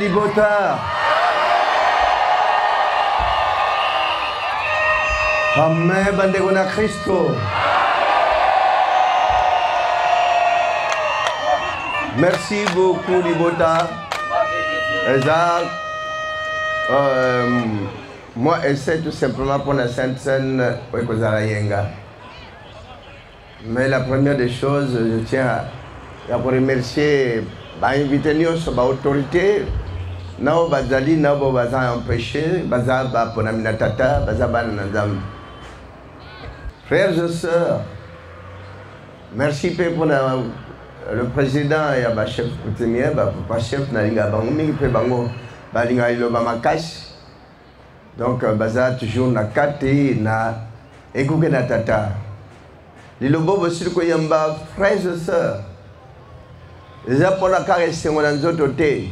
libota. Amen, bandegona Christo. Merci beaucoup, Libota. Moi, j'essaie tout simplement pour la Sainte Seine Yenga. Mais la première des choses, je tiens à remercier inviter l'autorité. Nao bazali nao baza empêché, baza ba ponamina tata, baza ba nanzam. Frères et sœurs, merci pour le président et le chef coutumier, le chef Nalinga Bangoumi, le Bango, Balinga Iloba Makash. Donc, baza toujours na kati na écouter na tata. Lilobo bosil ko yamba, frères et sœurs. Les apôtres caressent mon anzototé.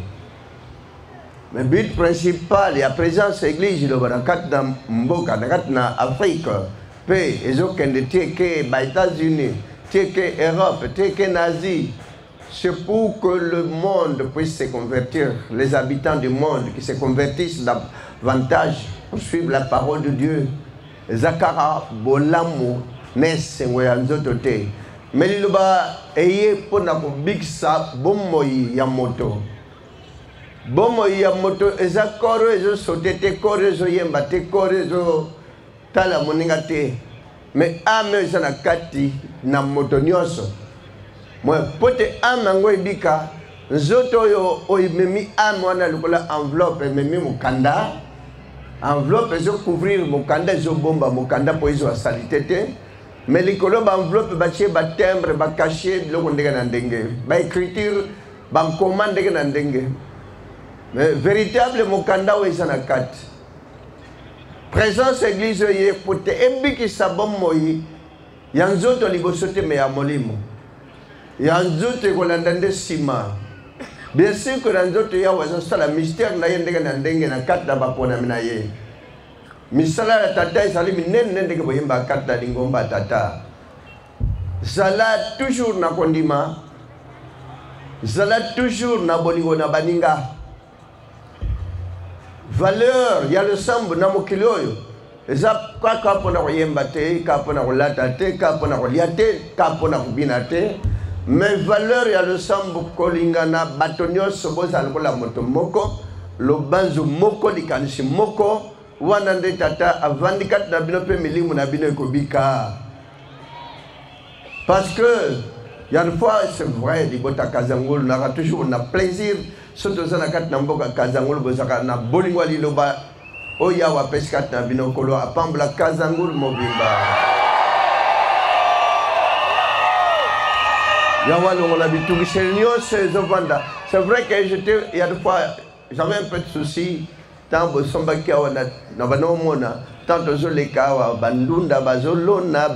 Le but principal et la présence de l'église dans l'Afrique, les États-Unis, l'Europe, l'Asie, c'est pour que le monde puisse se convertir, les habitants du monde qui se convertissent davantage pour suivre la parole de Dieu. Zakara Bolamo Nes Wenzotote. Mais il y a pour big sa bomboy yamoto. Bomo ya moto eza koro ezo sote te koro ezo yemba te koro ezo tala moninga te me ame eza na kati na moto nyonso moi pote ame ngo ebika nzoto yo oyimemi ame wana lukola enveloppe memi mukanda enveloppe ezo couvrir mukanda ezo bomba mukanda po ezo asalite te mais likolo ba enveloppe ba tie ba timbre ba cachet biloko ndenge na ndenge ba écriture ba commande ndenge na ndenge. Mais véritable mokanda ou isanakat. Présence église ye pote ebiki sabom moyi yanzoto libosote me ya molimo. Yanzoto kolandande sima. Bien sûr que yanzoto ya wazo sala mystère na yendega na ndenge na kat na bapona mina ye. Misala la tata isali minene ndenge boyemba kat na lingomba tata. Sala toujours na kondima. Sala toujours na bolingo na baninga. Valeur, il y a le sambo na mokilioyo. Eza kwa kapona koyemba te, kapona kolata te, kapona koliate, kapona kubina te. Mais valeur, il y a le sambo kolingana batonyo soboza lokola moto moko, lo banzo moko likanisi moko, wanande tata avandikat na bino pe milimu na bino ekobika. Parce que il y a une fois, c'est vrai, les bottes à Kazangol, on aura toujours plaisir. Surtout ça, na mboka Kazangol, bozaka na bolingo liloba, oya wa peskat na binokolo, apambla Kazangol mobimba. Yawa on a bitou, c'est vrai que j'étais, il y a des fois, j'avais un peu de soucis, tant que Sombakia, na banomona. Tant que les cas, Bandunda, Bazolona,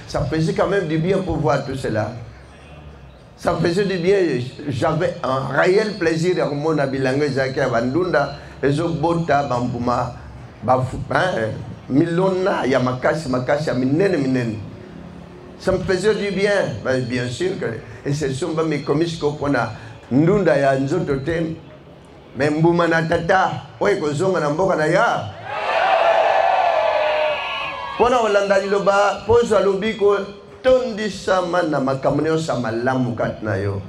ça faisait quand même du bien pour voir tout cela. Ça faisait du bien. J'avais un réel plaisir à mon abilangue, Zakia, Bandunda, Ezobota, Bambouma, Milona, Yamakasi, Makasi, Minen. Ça me faisait du bien. Bien sûr que. Et c'est souvent mes commis qu'on a Ndunda, Yanzototem, mais Mboumana Tata, ouais, Kozonga, Namboka Naya. Pona Olanda liloba poza lobiko tondi sama na makamunyo sa malamu katna yo.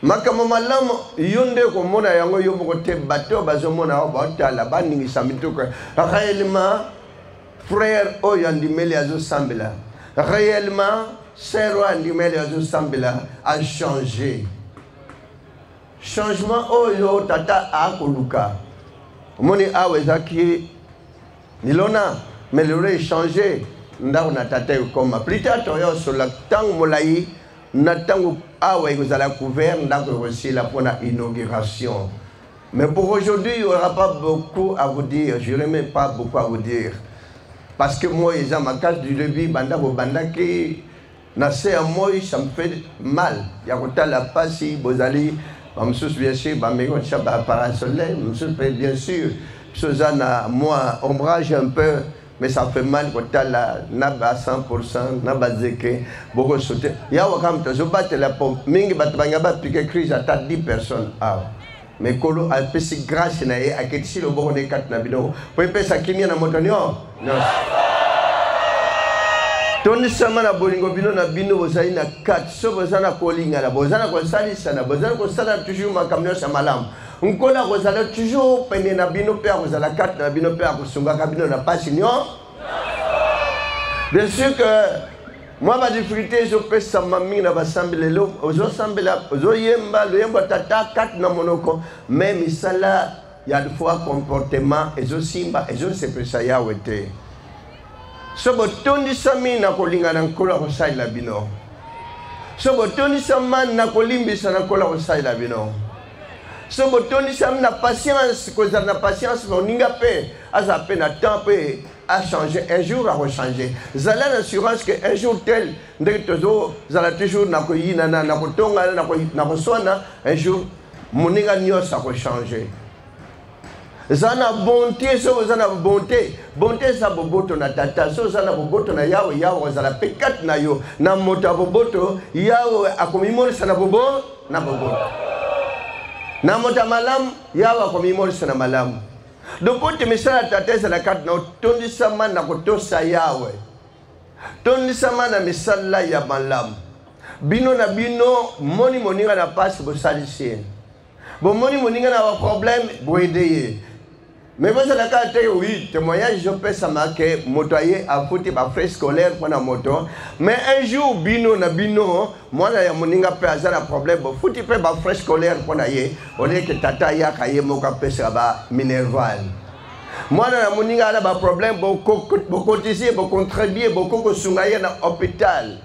Makamu malamu yonde ko mona yango yobo ko te bato bazomona ba tala baningi samituko. Réellement frère oyandimeli azo sambela. Réellement sœur oyandimeli azo sambela a changé. Changement oyo tata akoluka. Moni awezaki Nilona, mais le ré changé. Nda on a tata comme plus tard sur la tang molai, natango awa vous allez couvert nda aussi la pour la inauguration. Mais pour aujourd'hui, il n'y aura pas beaucoup à vous dire. Je n'ai même pas beaucoup à vous dire. Parce que moi, ils ont ma case du début, banda qui nassé à moi, ça me fait mal. Il y a la passi, bozali, bien sûr, parasolaire, bien sûr. Suzanne, moi, ombrage un peu mais ça fait mal quand tu as la naba 100%, naba zeke, beaucoup sauté. Il y a wakam to battre la pompe, mingi batbanga bat piquer crise à 10 personnes. Ah. Mais kolo a pesi grâce na ye a ketisi le bon de 4 na bino. Pour pesa kimia na motonio. Non. Toni sama na bolingo bino na bino bozali na 4 so bozana kolinga la bozana ko salisa na bozana ko sala toujours makamyo sa malamu. Nkola kozala toujours pene na bino pe kozala 4 na bino pe kosunga ka bino na pasi nyo. Bien sûr que moi ma difficulté je peux ça mami na basambelelo ozo sambela ozo yemba le yemba tata 4 na monoko mais misala ya de fois comportement ezo simba ezo se pesa ya wete. So botondi sami na kolinga na nkola ko saila bino. So botondi sama na kolimbisa na kola ko saila bino. So botondi sam na patience cause na patience moninga pe asa pe na temps pe a changer un jour a rechanger zala l'assurance que un jour tel ndenge tozo zala toujours na ko yina na ko tonga na ko sona un jour moninga nyosa ko changer zana bonté so zana bonté ça boboto na tata so zana boboto na yawo yawo zala pekat na yo na mota boboto yawo akomimoni sana bobo na boboto na mota malam yawa kwa mimori sana malamu dopote misala tateza na kat na tondi sama na kotosa yawe tondi sama na misala ya malam bino na bino moni moninga na pasi bo salisi bo moni moninga na wa problème bo aider mais vous allez quand oui témoignage je peux ça marquer motoyer a foutu ba frais scolaire pour na moto mais un jour bino na bino moi na moninga pe azala problème bo foutu pe ba frais scolaire pour na ye on est que tata ya kaye moka pesa ba minerval moi na moninga ala ba problème bo cotiser bo contribuer bo ko sungaye na hôpital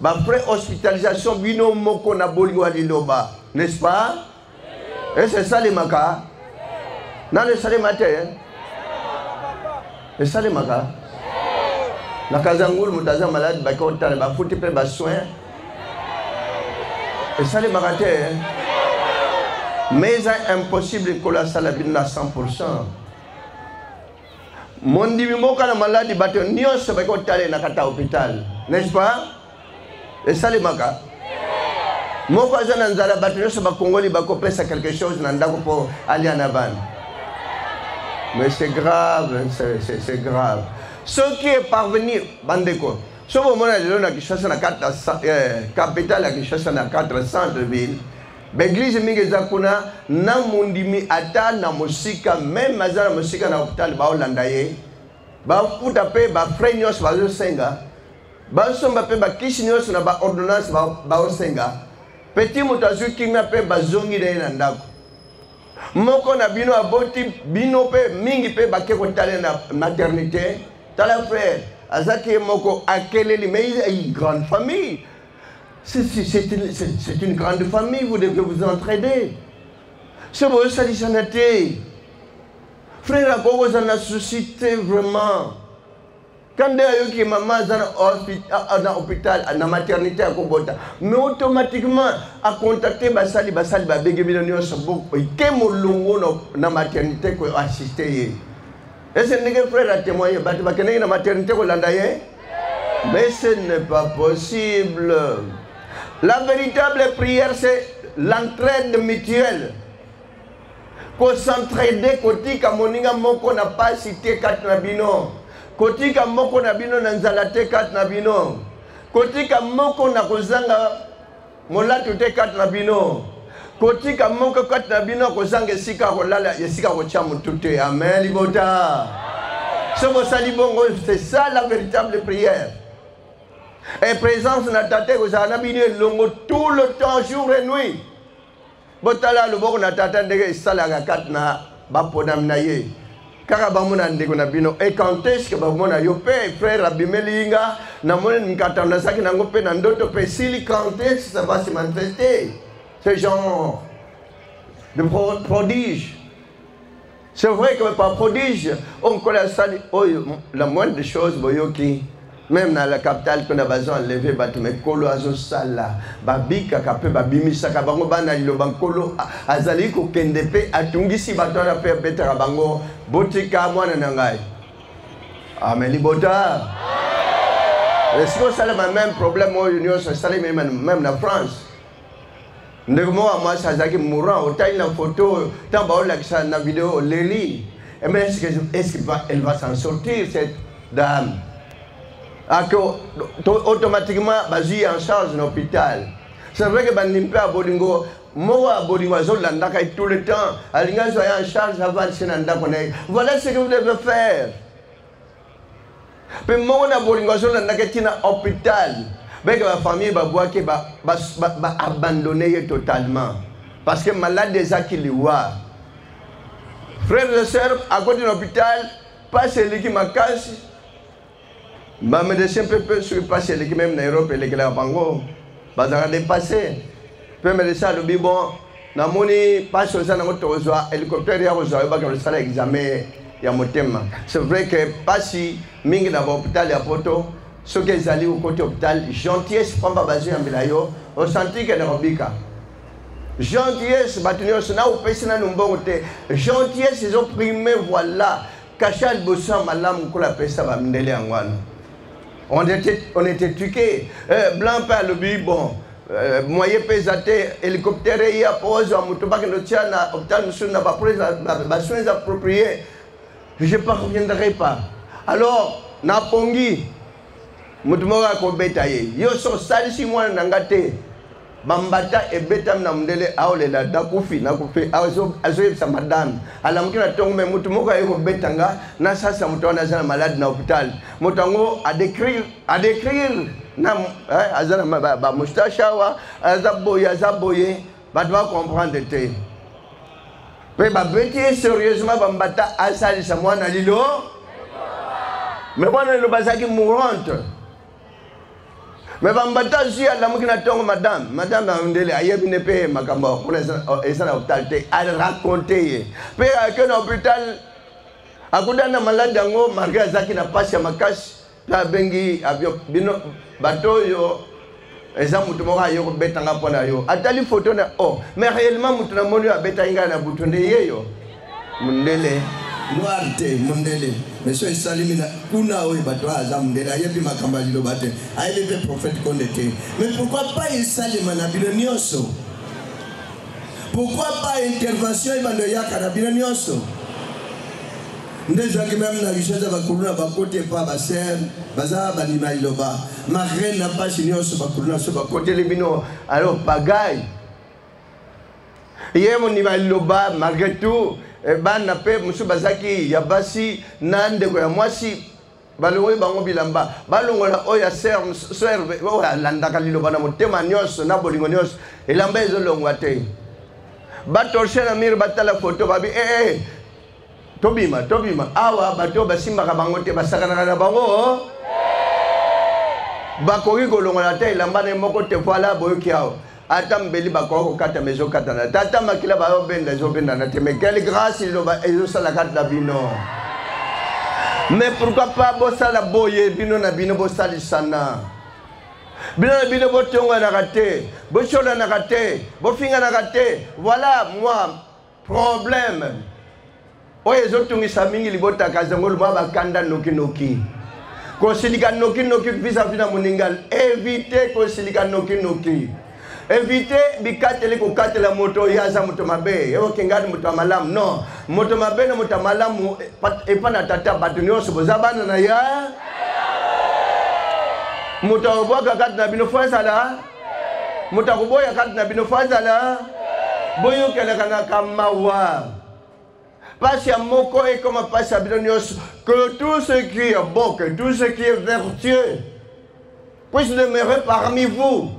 ba frais hospitalisation bino moko na bolingo liloba n'est-ce pas et c'est ça les maka. Non, le salé matin. Le salé matin. La Kazangoul, Moutaza malade, Bakota, Bafouti, Soin. Le salé matin. Mais c'est impossible que la salabine à 100%. Mon dimimo, quand la maladie bat un nion, c'est Bakota, à l'hôpital. N'est-ce pas? Le salé matin. Mon voisin dans la batterie, c'est Bakongoli, Bakopé, c'est quelque chose, Nandako pour aller en avant. Mais c'est grave, c'est grave. Ce qui est parvenu, Bandeko, ce moment là, qui cherche la capitale, qui cherche la 400 villes, l'église Migezakuna, na mundimi ata na musika, même mazana musika na hôpital ba Holandaye, ba futa pe ba freignos ba senga, ba somba pe ba kishinios na ba ordonnance ba senga, petit mutazu kinga pe ba zongi de nandako. Moko na bino aboti bino pe mingi pe bakeko tale na maternité tala frère azaki moko akeleli mais il a une grande famille c'est une grande famille vous devez vous entraider c'est beau ça dit sanité frère akoko za na suscité vraiment quand yoki maman za na hôpital na maternité akobota mais automatiquement a contacter basali ba bege bilonio sabo ke molongo na maternité ko assister et ce n'est que frère a témoigné ba bakene na maternité ko landa ye mais ce n'est pas possible. La véritable prière c'est l'entraide mutuelle ko s'entraider kotika moninga moko na pas cité kat na bino kotika moko na bino na nzala te kat na bino kotika moko na kozanga molatu te kat na bino kotika moko kat na bino kozanga esika kolala esika kotia mutu te. Amen libota sobo sali bongo c'est ça la véritable prière et présence na tate kozala bino longo tout le temps jour et nuit botala lo boko na tata ndenge esala kat na bapodam na ye kaka bamona ndeko na bino et quand est-ce que bamona yo pe frère abimelinga na mona nkatanda saki nango pe na ndoto pe sili quand est-ce que ça va se manifester ce genre de prodige. C'est vrai que par prodige on connaît ça la moindre des choses boyoki même dans la capitale qu'on a besoin de lever mais kolo azo sala babika kape babimisa ka bango bana lilo bankolo azali ko kende pe atungisi batona pe betera bango botika mwana nangai Ah, mais Libota. Est-ce que ça a le même problème au Union sociale, même en France? Moi, ça a été mourant. Autant une photo, tant que la vidéo, Lélie. Mais est-ce qu'elle va s'en sortir, cette dame? Automatiquement, elle est en charge de l'hôpital. C'est vrai que Banimpe à Bolingo, moi à Bolingo, tout le temps, elle est en charge avant de voilà ce que vous devez faire. Puis moi à Bolingo, je suis à l'hôpital. Mais que ma famille va abandonner totalement. Parce que malade déjà qui le voit. Frères et sœurs, à côté de l'hôpital, pas celui qui m'a cassé. Ma médecin peut suivre pas celui qui même Nairobi et les Bango. Bah ça a dépassé. Peu médecin le bon. Na moni pas sur ça na moto hélicoptère ya ozo ba que ça l'examen ya motema. C'est vrai que pas si mingi na hôpital ya poto. Ceux qui sont allés au côté hôpital, gentillesse, pas basé en Bilayo, on sentit que Robika. Gentillesse, Batunio, na ou pesina numbote. Gentillesse, ils ont primé, voilà. Kachal Bossan, Malam, Kola Pesa, Bamdele Angwan. On était tuqués. Blanc par le but, bon. Moyen pesaté, hélicoptère, il y a pose, en motobac, le tien, hôpital, nous sommes pas pris, soins appropriés. Je ne reviendrai pas. Alors, Napongi. Mutumoga ko betaye yo so salisi mwana nangate bambata e betam na mndele awle la dakufi na kufi azo sa madame ala mkina tongme mutumoga yo betanga na sasa mutaona sana malade na hospital mutango a décrire na azana ba mustashawa azaboye ba doit comprendre te pe ba beti sérieusement bambata asali sa mwana lilo mais mwana lo bazaki mourante. Mais Bambata, si elle a madame, madame Amdele, aïe, ne paye ma cambo, pour les hôpital, elle raconté. Puis à quel hôpital, à Koudana malade d'ango, malgré Zaki n'a pas ma cache, la bengi, avion, bino, bateau, yo, et ça, moutumora, yo, betanga pona yo. Atali photo, oh, mais réellement, moutuna monu a betanga na boutonde yo. Mundele. Noarte, Mondele, monsieur Salimina, Kuna ou Batoa, Zamdele, Ayabi Makambali Lobate, Ayabi prophète qu'on était. Mais pourquoi pas Salimana Bilonioso? Pourquoi pas intervention Ibandoya Carabinioso? Déjà que même la richesse va couler à côté, pas Basser, Baza, Banima Iloba, ma reine n'a pas signé sur Bakulna, sur côté les bino, alors Pagaille. Hier, mon Nima Iloba, malgré tout, ban na pe musu bazaki ya basi nande ko ya mwasi balongwe bango bilamba balongola oya serve oya landaka lilo bana motema nyonso na bolingo nyonso elamba ezolongwa te batorche na mir batala photo babi tobima awa bato basimbaka bango te basakana na bango bakoki kolongola te elamba na moko te voilà boyoki awa Atam beli bakoko kata mezo katana. Tata makila ba obenda zo benda na te. Mais quelle grâce il va ezo sala kata bino. Mais pourquoi pas bossa la boye bino na bino bossa lisana. Bino na bino botonga na kate. Bochola na kate. Bofinga na kate. Voilà moi problème. Oye zo tungi samingi libota kazangolo baba kanda noki. Konsilika noki visa vina moningal. Évitez konsilika noki. Évitez bikatele ko katela moto yaza moto mabe yo kengani moto malamu non moto mabe na moto malamu e pana tata batunyo so bozabana na ya moto obwaga kat na bino fazala moto kuboya kat na bino fazala boyo kala kana kamawa passe à moko et comme passe à bino que tout ce qui est bon que tout ce qui est vertueux puisse demeurer parmi vous.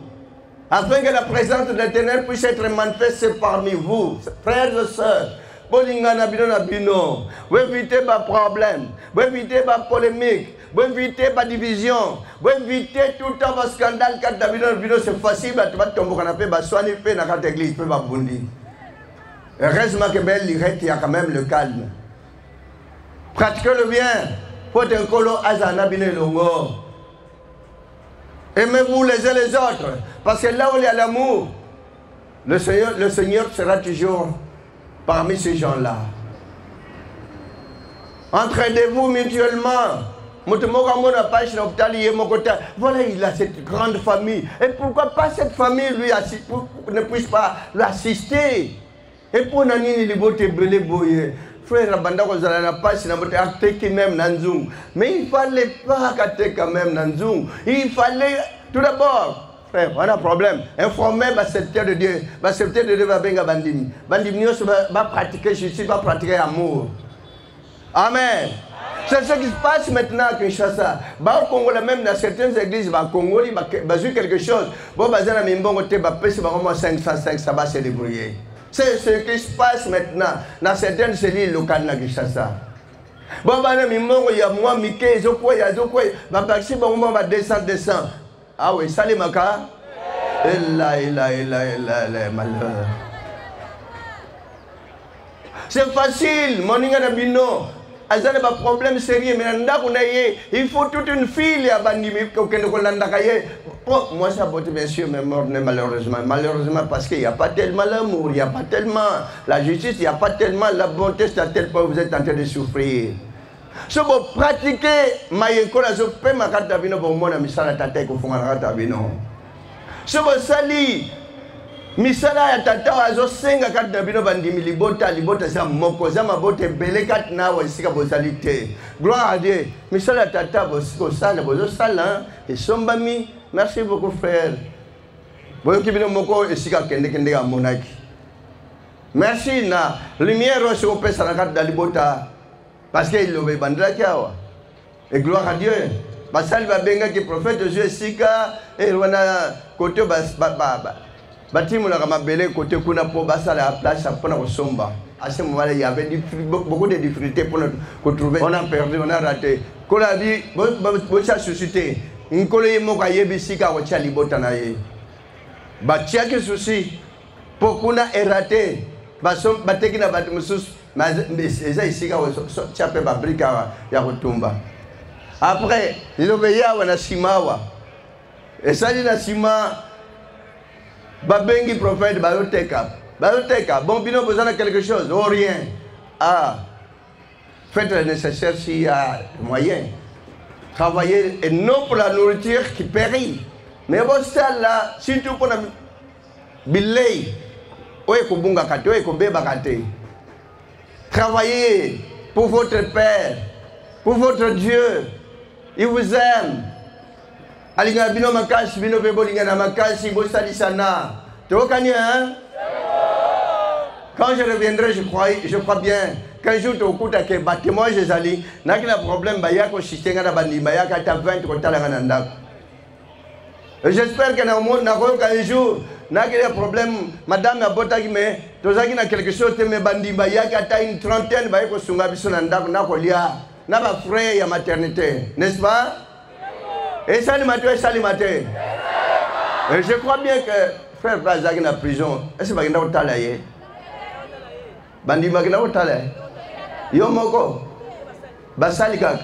Afin que la présence de l'Éternel puisse être manifestée parmi vous, frères et sœurs. Bolingana bino na bino. Vous évitez pas problème. Vous évitez pas polémique. Vous évitez pas division. Vous évitez tout le temps le scandale. Quand bino c'est facile. Tu vas tomber au canapé. Soigner fait dans cette église. Tu vas bondir. Heureusement que belle lirette, il y a quand même le calme. Pratiquez le bien. Faut un colo azana bino longo. Aimez-vous les uns les autres. Parce que là où il y a l'amour, le Seigneur sera toujours parmi ces gens-là. Entraidez-vous mutuellement. Voilà, il a cette grande famille. Et pourquoi pas cette famille lui ne puisse pas l'assister? Et pour Nani, il est frère Banda Kozala pas si même Nanzung. Mais il fallait pas quand même Nanzung. Il fallait tout d'abord, frère, on a un problème. Informer le serviteur de Dieu. Le serviteur de Dieu va bien Bandimi. Bandimi va pratiquer justice, va pratiquer l'amour. Amen. C'est ce qui se passe maintenant à Kinshasa. Au Congo, même dans certaines églises, au Congo, il va quelque chose. Bon, il va y 505, ça va se débrouiller. C'est ce qui se passe maintenant dans certaines cellules locales à Kinshasa. Bon, il y a moi, Mickey, il y a Zokwe, il va descendre. Ah oui, salut Maka. Et là, malheur. C'est facile, mon ingénieur. Il y a un problème sérieux, mais il faut toute une file à Bandimi. Moi, ça peut bien sûr, mais malheureusement. Malheureusement, parce qu'il n'y a pas tellement l'amour, il n'y a pas tellement la justice, il n'y a pas tellement la bonté, c'est à tel point que vous êtes en train de souffrir. Si vous pratiquez, je peux ma carte d'abino pour moi, je vais tête au fond de la carte d'abino. Si vous sali, misala ya tata azo senga kat na bino bandimi libota za moko za mabote bele kat na wa sika bozalité. Gloire à Dieu. Misala tata bosiko sala bozo sala et sombami. Merci beaucoup frère. Boyo kibino moko esika kende ga monaki. Merci na lumière au sur pesa na kat dalibota parce que il lobe bandra kiawa. Et gloire à Dieu. Basali ba benga ki prophète Dieu sika et wana côté Bâtiment la Ramabélé, côté Kuna pour Bassa la place pour la Somba. À ce moment-là, il y avait beaucoup de difficultés pour nous trouver. On a perdu, on a raté. Quand on a dit, bon, ça suscité. Une collègue m'a dit, Bissika, ou Tchali Botanaye. Batia que souci. Pour qu'on a raté. Bassom, Batekina Batmusus, mais c'est ici qu'on a Babrika, Yarotumba. Après, il obéit à Wanasimawa. Et ça, il a Sima. Babengi prophète, Baloteka. Bon, bino, vous avez quelque chose, ou rien. Ah, faites le nécessaire s'il y a moyen. Travaillez, et non pour la nourriture qui périt. Mais bon, ça là, surtout pour la billet, travaillez pour votre Père, pour votre Dieu. Il vous aime. Alinga bino makasi bino bebo linga na makasi bosali sana. Tokani hein? Quand je reviendrai, je crois bien qu'un jour tu okuta ke bâtiment Jézali, n'a que le problème baya ko sistenga na bandi baya ka ta 20 ko tala ngana ndako. J'espère que dans le monde n'a qu'un jour n'a que le problème madame na botaki me tozaki na quelque chose te me bandi baya ka ta une trentaine baya ko sunga biso na ndako na ko lia na ba frère ya maternité, n'est-ce pas? Et Salimate, et je crois bien que frère Bazak est en prison. Est-ce que vous avez talaye? Bandi magna au talaye. Yomoko. Basalikak.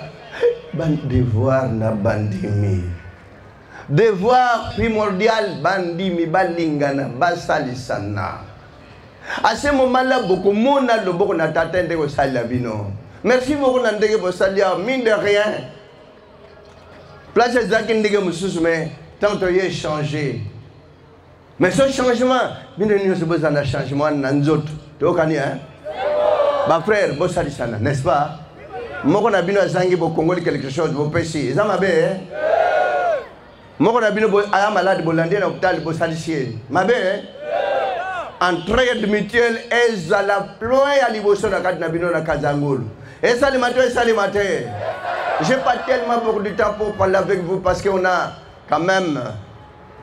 Devoir na bandimi. Devoir primordial bandimi balingana basalisana. À ce moment-là, beaucoup de monde a le beaucoup d'attendre au salabino. Merci beaucoup d'andege au salia, mine de rien. Place Zakindege Moussousme, tant qu'il a changé. Mais ce changement, nous avons besoin d'un changement dans nous autres. Tu connais, hein? Ma frère, Bossalisana, n'est-ce pas? Moi, on a besoin de Zangi pour Congo quelque chose, vous péchez. Ça m'a bien, hein? Moi, on a besoin de malade pour l'Indien, l'hôpital, pour Salicier. Ma bien, hein? Entraide mutuelle, est à la ploie à l'Ibosso, dans le Nabino, dans Kazangoul. Et ça, le matin, ça, le matin. Je n'ai pas tellement beaucoup de temps pour parler avec vous parce qu'on a quand même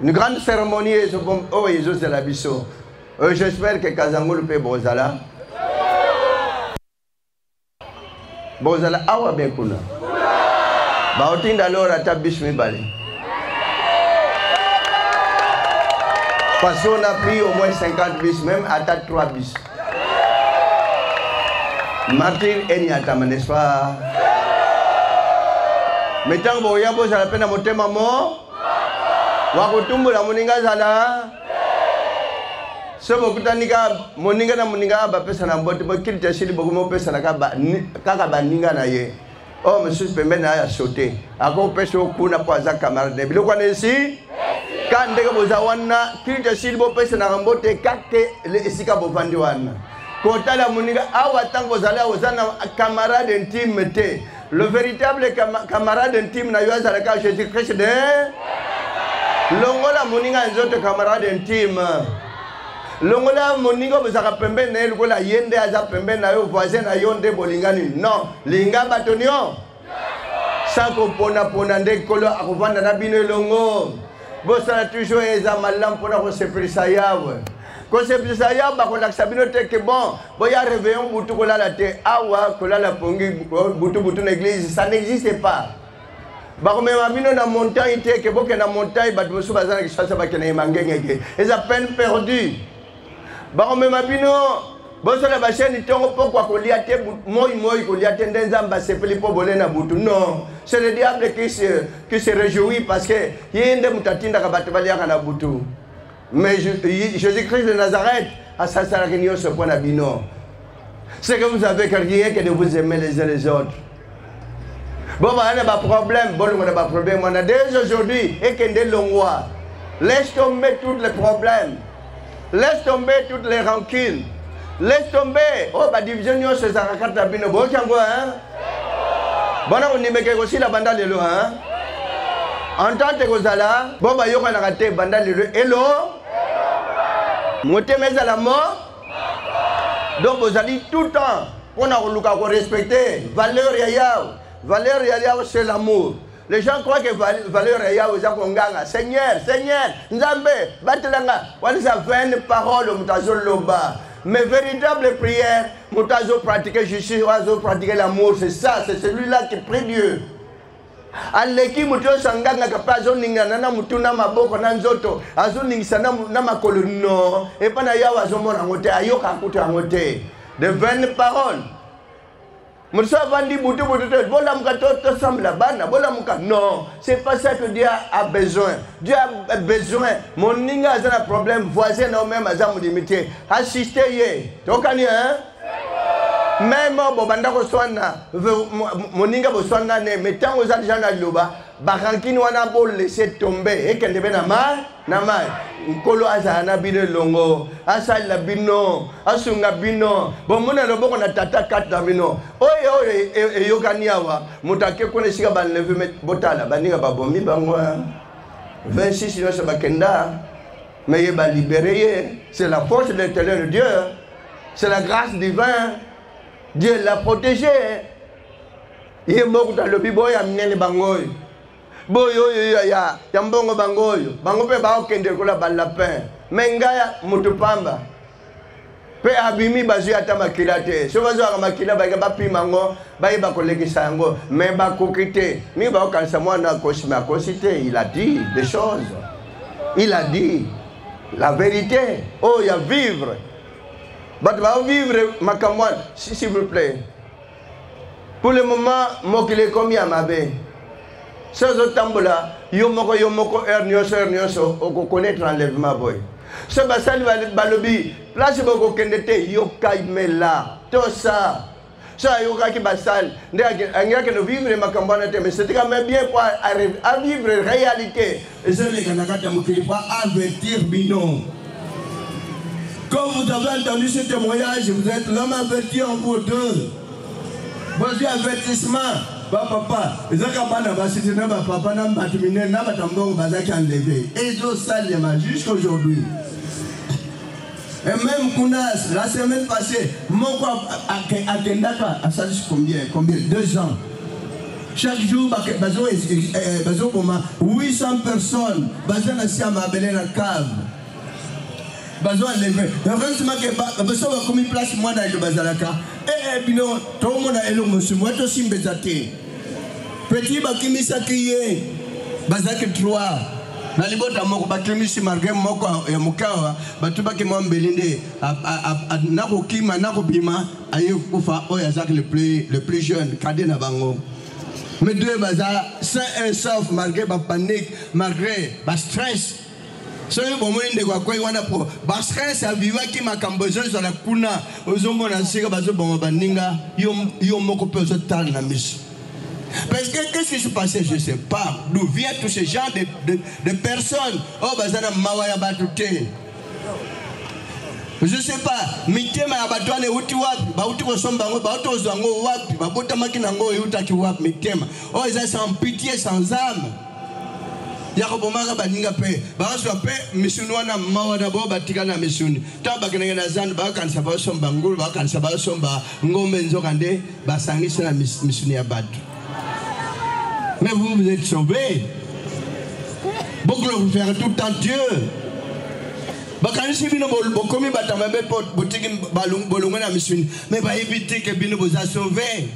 une grande cérémonie. Oh, Jésus de la Bisso. J'espère que Kazangoul peut Bozala. Bozala, awa bien kuna. Baotin d'alors à ta bismi bali. Parce qu'on a pris au moins 50 bis, même à ta 3 bis. Martin Enyatama, n'est-ce pas? Mais tant que vous avez la peine à monter maman, Wakutumbu la moninga zala. Ce beaucoup d'anika moninga na moninga ba pesa na mbote bo kilite shili bogumo pesa na kaba ninga na ye. Oh, monsieur Pembe a sauté. Ako peso kuna kwa za camarade. Bilo kwa nesi? Quand ndeka bozawana, kilite silbo pesa na rambote kake le esika bovandi wana. Kotala muninga awa tango zala ozana camarade intime te. Le véritable camarade intime na yoza la ka Jésus Christ de Longola muninga nzoto camarade intime. Longola moninga bozaka pembe na elukola yende aza pembe na yo voisin na yo nde bolingani. Non, linga batonio. Sako pona ndekolo akovanda na bino elongo. Bosala toujours eza malam pona ko sepelisa yawe. Ko sepelisa yawe bakola sabino te ke bon, boya réveillon butu kolala te awa kolala pongi butu na église, ça n'existe pas. Bakomema bino na montagne te ke boke na montagne batu mosu bazana ki chasa bakena mangengeke. Eza peine perdue. Bakomema bino bosala ba chaîne tongo pokwa kolia te moi kolia te ndenzamba sepeli po bolena butu. Non, c'est le diable qui se réjouit parce que yende mutatinda ka batu baliaka na butu. Mais Jésus-Christ de Nazareth a sasarakini ce point bino. C'est que vous avez rien que de vous aimer les uns les autres. Bon, on a pas problème, bon, on a pas problème. On a dès aujourd'hui et que des longs mois. Laisse tomber tous les problèmes. Laisse tomber toutes les rancunes. Laisse tomber. Oh, bah, division, c'est ça, la bino. Bon, tiens, hein? Bon, on y met aussi la bande de l'eau, hein? En tant que Gozala, bon, bah, yo, on a raté bande de l'eau. Hello? Monté, mais à la mort. Donc, vous allez tout le temps. On a respecté. Valeur, valeur, c'est l'amour. Les gens croient que valeur est là. Seigneur, Nzambe, Batelanga, on a 20 paroles au Mutazo Loba. Mais véritable prière, Mutazo pratiquer justice, Mutazo pratiquer l'amour, c'est ça, c'est celui-là qui prie Dieu. Aleki muto sanganga kapazo ningana na mutuna maboko na nzoto azo ningisana na makolo no et pas na yawa azomona ngote ayoka akuta ngote de 20 paroles. Moussa vandi boutou bola muka to sambla bana bola muka non, c'est pas ça que Dieu a besoin. Dieu a besoin mon ninga azana problème voisin na même azamu limité assister ye tokani hein. Même bobanda ko swana moninga bo swana ne metango za jana loba barankini wana bo laisser tomber et kende bena na mai nkolo azana bino longo asala bino asunga bino bomona loboko na tata kata bino oyo yokani awa mutake kone sika ba lever botala baninga babomi bango 26 yoso bakenda mais ba libérer, c'est la force de l'éternel de Dieu, c'est la grâce divine. Dieu l'a protégé. Il est mort dans le biboy à Mnene Bangoy. Boyo ya mbongo bangoyo. Bango pe ba okende kola balapin. Mengaya mutupamba. Pe abimi bazu ata makila te. So bazu aka makila ba ga pimango, ba iba kolekisa yango, mais ba kokite. Mi ba okansa mwana kosima kosite, il a dit des choses. Il a dit la vérité. Oh, il y a vivre. But va vivre Makamwan, s'il vous plaît. Pour le moment, moi qui l'ai commis à ma baie. Sans autambola, yomoko, ernioso, on connaît l'enlèvement, boy. Ce bassin va être balobi, place beaucoup kendete, yokai mela, tout ça. Ça, yoka qui basal, il y a que nous vivre Makamwan, mais c'était quand même bien pour arriver à vivre réalité. Et ce n'est pas avertir Bino. Quand vous avez entendu ce témoignage, vous êtes l'homme averti en vous deux. Voici avertissement. Papa, ils ont papa n'a pas terminé, n'a pas enlevé. Et ils ont salé jusqu'aujourd'hui. Et même Kounas, la semaine passée, mon corps a Kendaka, ça dit combien 2 ans. Chaque jour, 800 personnes, bazan assis à ma belle la cave. Bazo enlevé. Heureusement que Bazo a commis place moi dans le bazalaka. Eh bien, tout le monde a élu monsieur. Moi aussi mbezate. Petit bakimi sakiye. Bazake 3. Na libota moko bakimi si marge moko ya mukawa. Batuba ki mwambelinde. Nako kima nako bima. Aye kufa oya zake le plus jeune. Kade na bango. Mais deux bazar sain et sauf malgré ba panique, malgré ba stress. So you bomoni ndekwa kwa wana po baskress aviwaki makambozo za la kuna ozomona sika bazo bomba baninga yo moko pe ozotana na miso Parce que qu'est-ce qui se passait? Je ne sais pas. D'où viennent tous ces gens de personnes? Oh, bazana mawaya batute. Je ne sais pas. Mitema ya batwane uti wapi? Ba uti ko somba ngo, ba uti zo wapi? Ba bota makina ngo yuta ki wapi mitema. Oh, ils sont sans pitié, sans âme. Yakobomaka baninga pe. Ba so pe misunu wana mawada bo batikana misuni. Ta bakene na zan ba kansa ba somba ngulu ba kansa ba somba ngombe nzokande ba sangisa na misuni ya batu. Mais vous êtes sauvés. Beaucoup le faire tout en Dieu. Bakanisi bino bokomi batama be pot botiki bolongo na misuni. Mais ba éviter que bino vous a sauvé.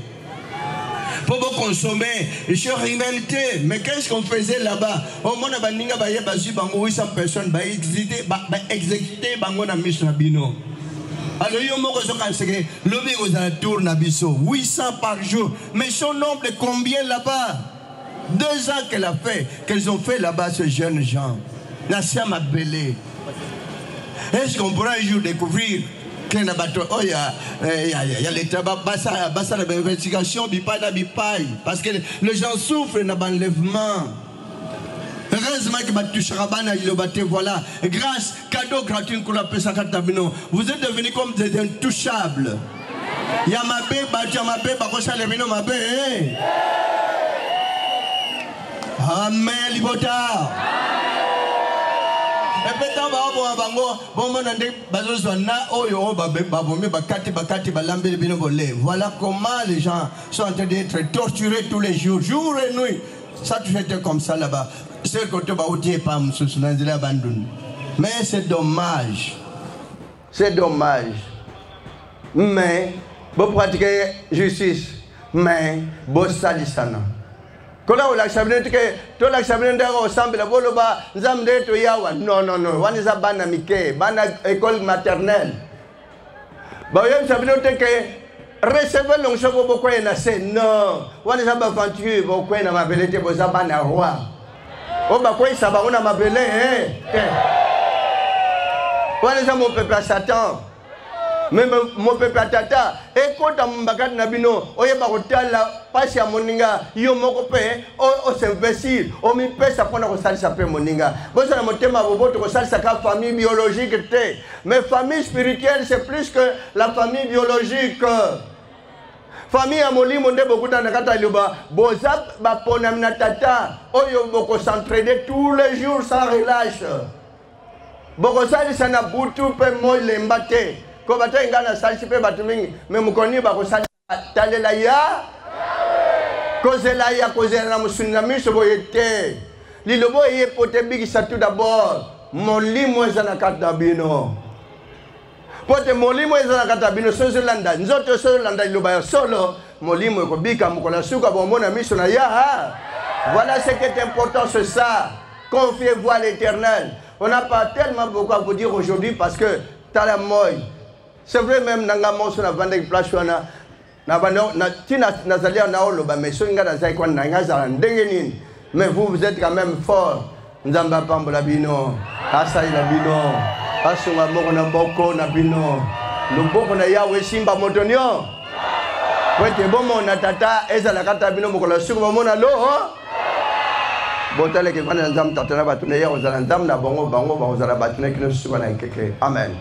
Pour vous consommer, sur humanité. Mais qu'est-ce qu'on faisait là-bas? Au moins, on a 800 personnes qui exécuté bango na misuna bino. Alors, il y a le bureau à la tour na biso 800 par jour. Mais son nombre de combien là-bas? 2 ans qu'elle a fait, qu'elles ont fait là-bas ces jeunes gens. Nassia m'a belé. Est-ce qu'on pourra un jour découvrir? Oh, il y a l'État, basa la investigation, bipaï, parce que les gens souffrent d'un enlèvement. Heureusement que voilà, grâce, cadeau gratuit qu'on appelle ça Katabino. Vous êtes devenus comme des intouchables. Yamabe, Bajamabe, Bakosa, les Mino Mabe. Amen, Libota. Voilà comment les gens sont en train d'être torturés tous les jours, jour et nuit. Ça toujours été comme ça là-bas. Mais c'est dommage. C'est dommage. Mais, vous pratiquez justice. Mais, vous salissez. Quand on a accepté que tout l'accepté ensemble la boloba nzamde to yawa non wani za bana mike bana école maternelle ba yem sabino te que recevoir l'onction boko na se non wani za ba venture boko na mabelete bo za bana roi o ba ko isa ba ona mabele wani za mon peuple Satan. Même mon peuple tata, écoute à mon bagat nabino, oye bakotala, passe à moninga, yo mokope, o s'imbécile, o mi pesa pour nous salir sa paix moninga. Bon ça mon thème à vous votre salir sa famille biologique té, mais famille spirituelle c'est plus que la famille biologique. Famille à moli monde beaucoup dans la kata luba, bozap ba ponamna tata, oyo boko s'entraider tous les jours sans relâche. Boko salir sa na butu pe moi lembate. Quand on a salissé, mais on connaît pas que ça talela ya. Cause la ya, cause la musulmane, je vois été. L'île-boy est potébi qui s'est tout d'abord. Mon lit, moi, c'est un catabino. Poté mon lit, moi, c'est un catabino. Sozolanda, nous autres Sozolanda, il y a solo. Mon lit, moi, bika, mon souka, mon ami, son ya. Voilà ce qui est important, c'est ça. Confiez-vous à l'Éternel. On n'a pas tellement beaucoup à vous dire aujourd'hui parce que t'as la moille. C'est vrai même nanga monso na vanda place wana na bando na tina nazalia na olo ba meso ngana zai kwa nanga za ndenge nini mais vous êtes quand même fort nzamba pambola bino asa ila bino asunga moko na boko na bino loboko na yawe simba motonio wete bomo na tata eza la kata bino moko la suko bomona lo botale ke bana nzam tata na batune ya ozala nzam na bongo bango ba ozala batune kino suko na nkeke amen.